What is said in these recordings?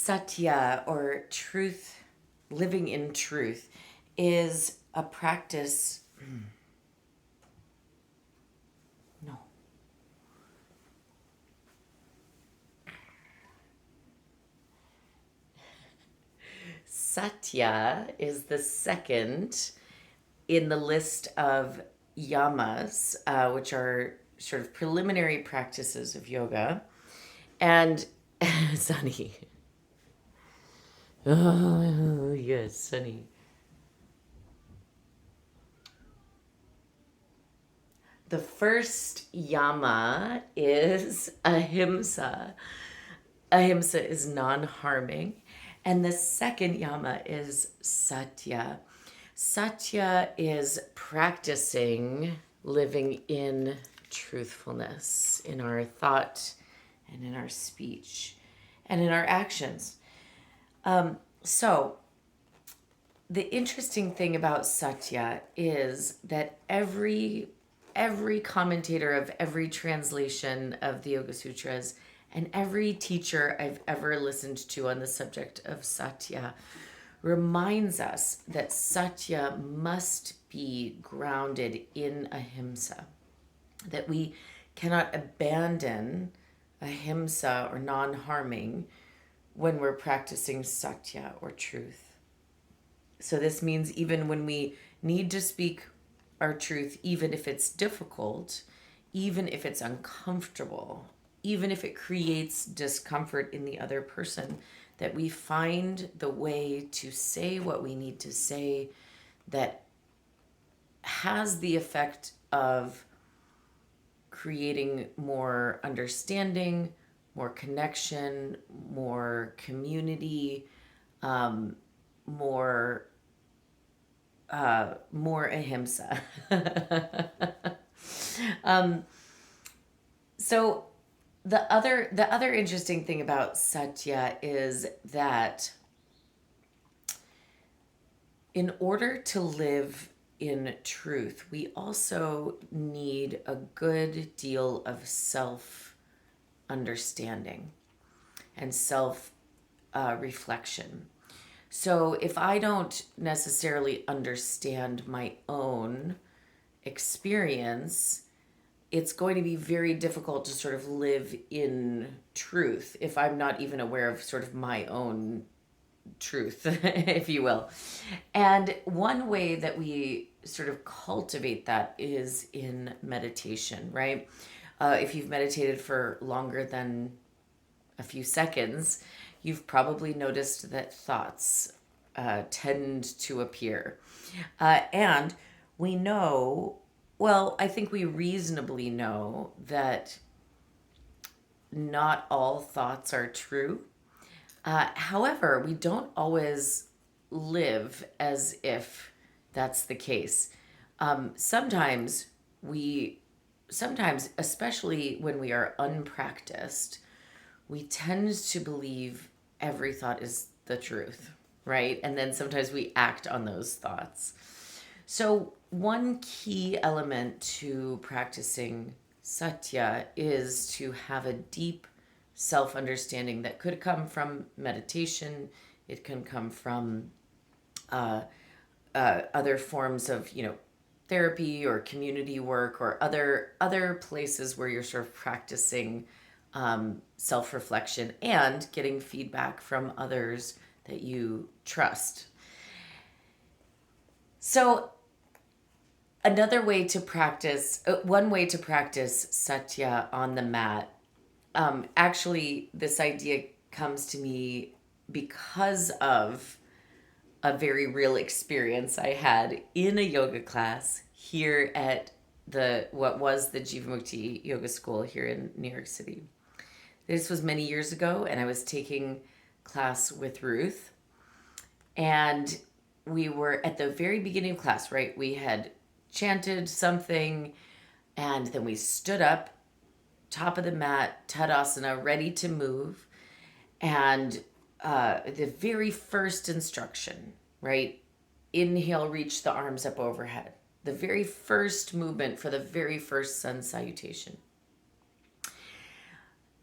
Satya, or truth, living in truth, is a practice. No. Satya is the second in the list of yamas, which are sort of preliminary practices of yoga. And Sunny. Oh, yes, Sunny. The first yama is ahimsa. Ahimsa is non-harming. And the second yama is satya. Satya is practicing living in truthfulness in our thought and in our speech and in our actions. So the interesting thing about Satya is that every commentator of every translation of the Yoga Sutras and every teacher I've ever listened to on the subject of Satya reminds us that Satya must be grounded in ahimsa, that we cannot abandon ahimsa or non-harming when we're practicing Satya or truth. So this means even when we need to speak our truth, even if it's difficult, even if it's uncomfortable, even if it creates discomfort in the other person, that we find the way to say what we need to say that has the effect of creating more understanding, more connection, more community, more ahimsa. So the other interesting thing about Satya is that in order to live in truth, we also need a good deal of self understanding and self reflection. So if I don't necessarily understand my own experience, it's going to be very difficult to sort of live in truth if I'm not even aware of sort of my own truth, if you will. And one way that we sort of cultivate that is in meditation, right? If you've meditated for longer than a few seconds, you've probably noticed that thoughts tend to appear. And we know, well, I think we reasonably know that not all thoughts are true. However, we don't always live as if that's the case. Sometimes especially when we are unpracticed, we tend to believe every thought is the truth, right? And then sometimes we act on those thoughts. So, one key element to practicing Satya is to have a deep self understanding that could come from meditation, it can come from other forms of, therapy or community work or other places where you're sort of practicing self-reflection and getting feedback from others that you trust. So another way to practice, one way to practice Satya on the mat, actually this idea comes to me because of a very real experience I had in a yoga class here at what was the JIVAMUKTI Yoga School here in New York City. This was many years ago, and I was taking class with Ruth. And we were at the very beginning of class, right? We had chanted something, and then we stood up, top of the mat, Tadasana, ready to move. And the very first instruction, right? Inhale, reach the arms up overhead. The very first movement for the very first sun salutation.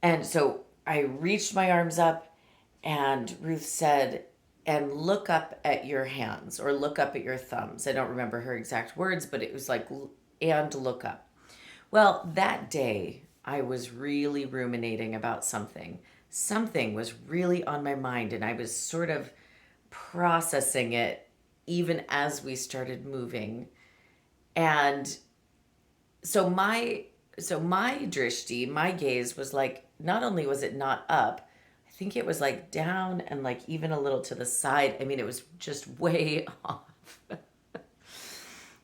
And so I reached my arms up And Ruth said, and look up at your hands or look up at your thumbs. I don't remember her exact words, but it was like, and look up. Well, that day I was really ruminating about something. Something was really on my mind, and I was sort of processing it even as we started moving. And so my drishti, my gaze was like, not only was it not up, I think it was like down and like even a little to the side. I mean, it was just way off.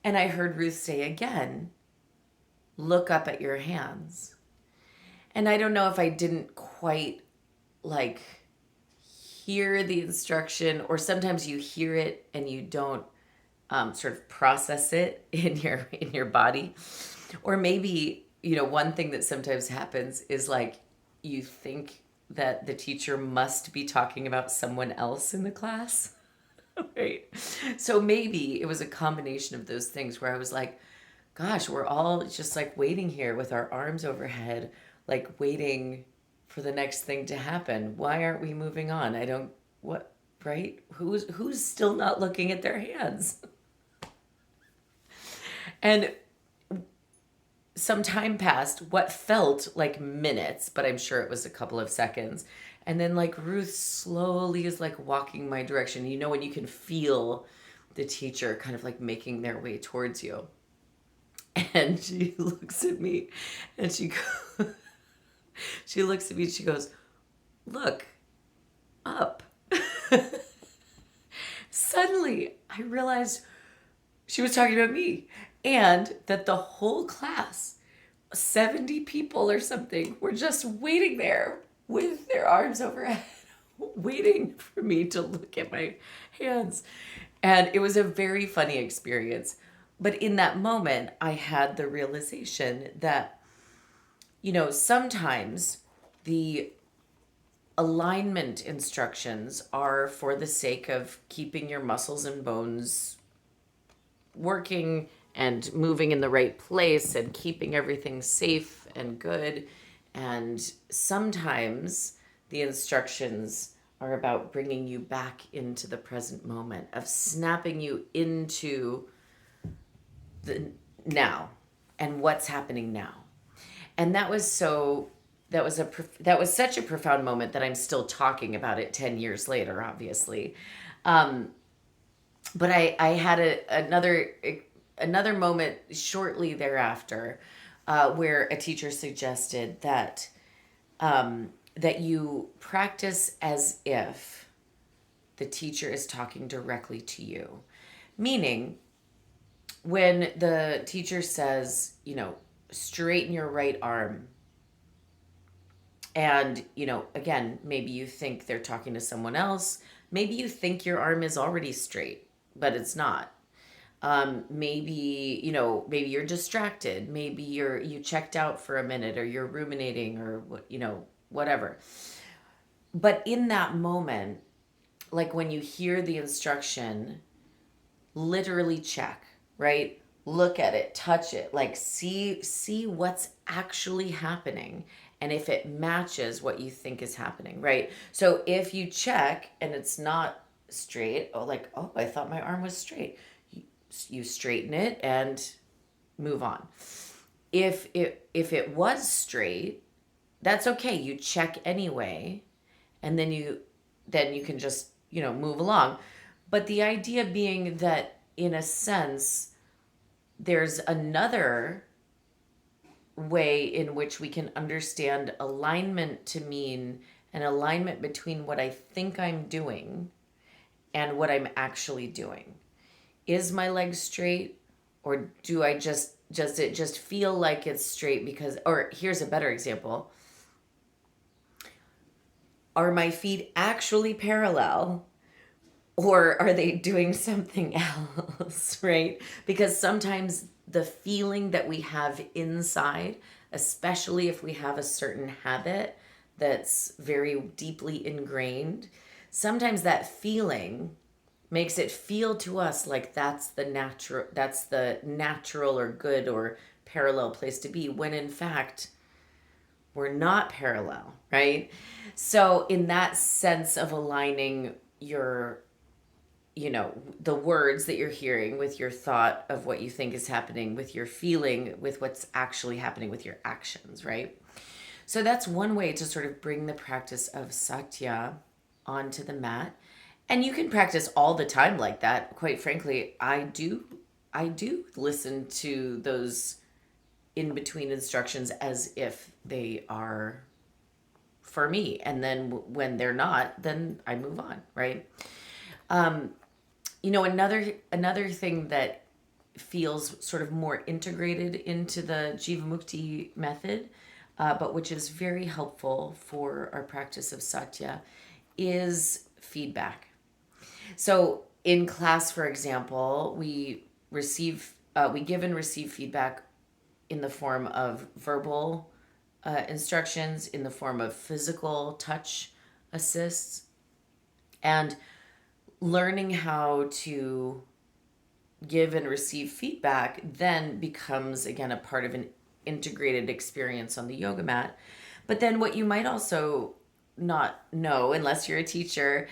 And I heard Ruth say again, look up at your hands. And I don't know if I didn't quite like hear the instruction, or sometimes you hear it and you don't sort of process it in your body. Or maybe, one thing that sometimes happens is like you think that the teacher must be talking about someone else in the class. Right. So maybe it was a combination of those things where I was like, gosh, we're all just like waiting here with our arms overhead, like waiting for the next thing to happen. Why aren't we moving on? I don't, what, right? Who's still not looking at their hands? And some time passed, what felt like minutes, but I'm sure it was a couple of seconds. And then like Ruth slowly is like walking my direction. When you can feel the teacher kind of like making their way towards you. And she looks at me and she looks at me and she goes, look up. Suddenly I realized she was talking about me, and that the whole class, 70 people or something, were just waiting there with their arms overhead, waiting for me to look at my hands. And it was a very funny experience. But in that moment, I had the realization that, sometimes the alignment instructions are for the sake of keeping your muscles and bones working and moving in the right place and keeping everything safe and good. And sometimes the instructions are about bringing you back into the present moment, of snapping you into the now and what's happening now. And that was such a profound moment that I'm still talking about it 10 years later, obviously. But I had another moment shortly thereafter, where a teacher suggested that that you practice as if the teacher is talking directly to you. Meaning, when the teacher says, straighten your right arm, and, again, maybe you think they're talking to someone else. Maybe you think your arm is already straight, but it's not. Maybe you're distracted. Maybe you checked out for a minute, or you're ruminating, or, whatever. But in that moment, like when you hear the instruction, literally check, right? Look at it, touch it, like see what's actually happening, and if it matches what you think is happening, right? So if you check and it's not straight, I thought my arm was straight, you straighten it and move on. If it was straight, that's okay. You check anyway, and then you can just move along. But the idea being that, in a sense, there's another way in which we can understand alignment to mean an alignment between what I think I'm doing and what I'm actually doing. Is my leg straight, or do I does it just feel like it's straight because, or here's a better example. Are my feet actually parallel, or are they doing something else, right? Because sometimes the feeling that we have inside, especially if we have a certain habit that's very deeply ingrained, sometimes that feeling makes it feel to us like that's the natural or good or parallel place to be, when in fact we're not parallel, right? So in that sense of aligning your, the words that you're hearing with your thought of what you think is happening, with your feeling, with what's actually happening with your actions, right? So that's one way to sort of bring the practice of Satya onto the mat. And you can practice all the time like that. Quite frankly, I do listen to those in between instructions as if they are for me. And then when they're not, then I move on, right? Another thing that feels sort of more integrated into the JIVAMUKTI method, but which is very helpful for our practice of Satya, is feedback. So in class, for example, we give and receive feedback in the form of verbal instructions, in the form of physical touch assists, and learning how to give and receive feedback then becomes again a part of an integrated experience on the yoga mat. But then what you might also not know unless you're a teacher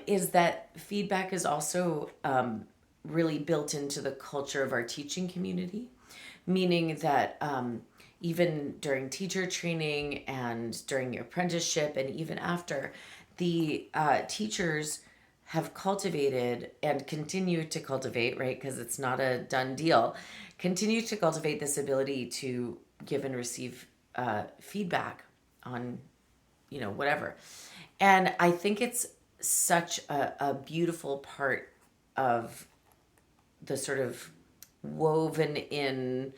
is that feedback is also really built into the culture of our teaching community, meaning that even during teacher training and during your apprenticeship and even after, the teachers have cultivated and continue to cultivate, right? Because it's not a done deal, continue to cultivate this ability to give and receive feedback on, whatever. And I think it's such a beautiful part of the sort of woven in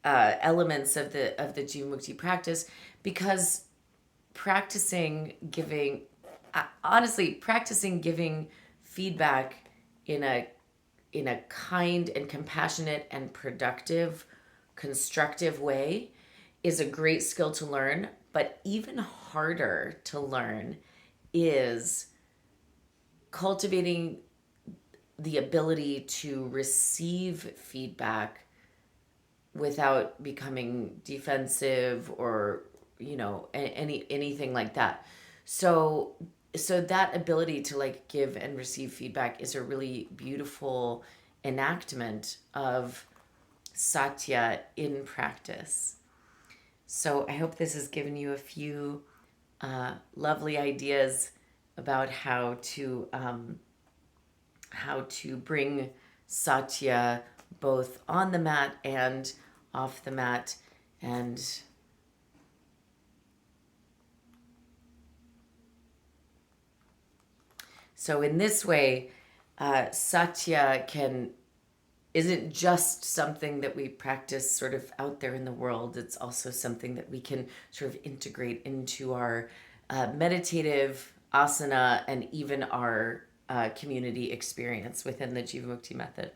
elements of the Jivamukti practice, because practicing giving, honestly, practicing giving feedback in a kind and compassionate and productive, constructive way is a great skill to learn. But even harder to learn is cultivating the ability to receive feedback without becoming defensive or anything like that. So that ability to like give and receive feedback is a really beautiful enactment of Satya in practice. So I hope this has given you a few lovely ideas about how to bring Satya both on the mat and off the mat. And so in this way, Satya isn't just something that we practice sort of out there in the world. It's also something that we can sort of integrate into our meditative asana and even our community experience within the Jivamukti method.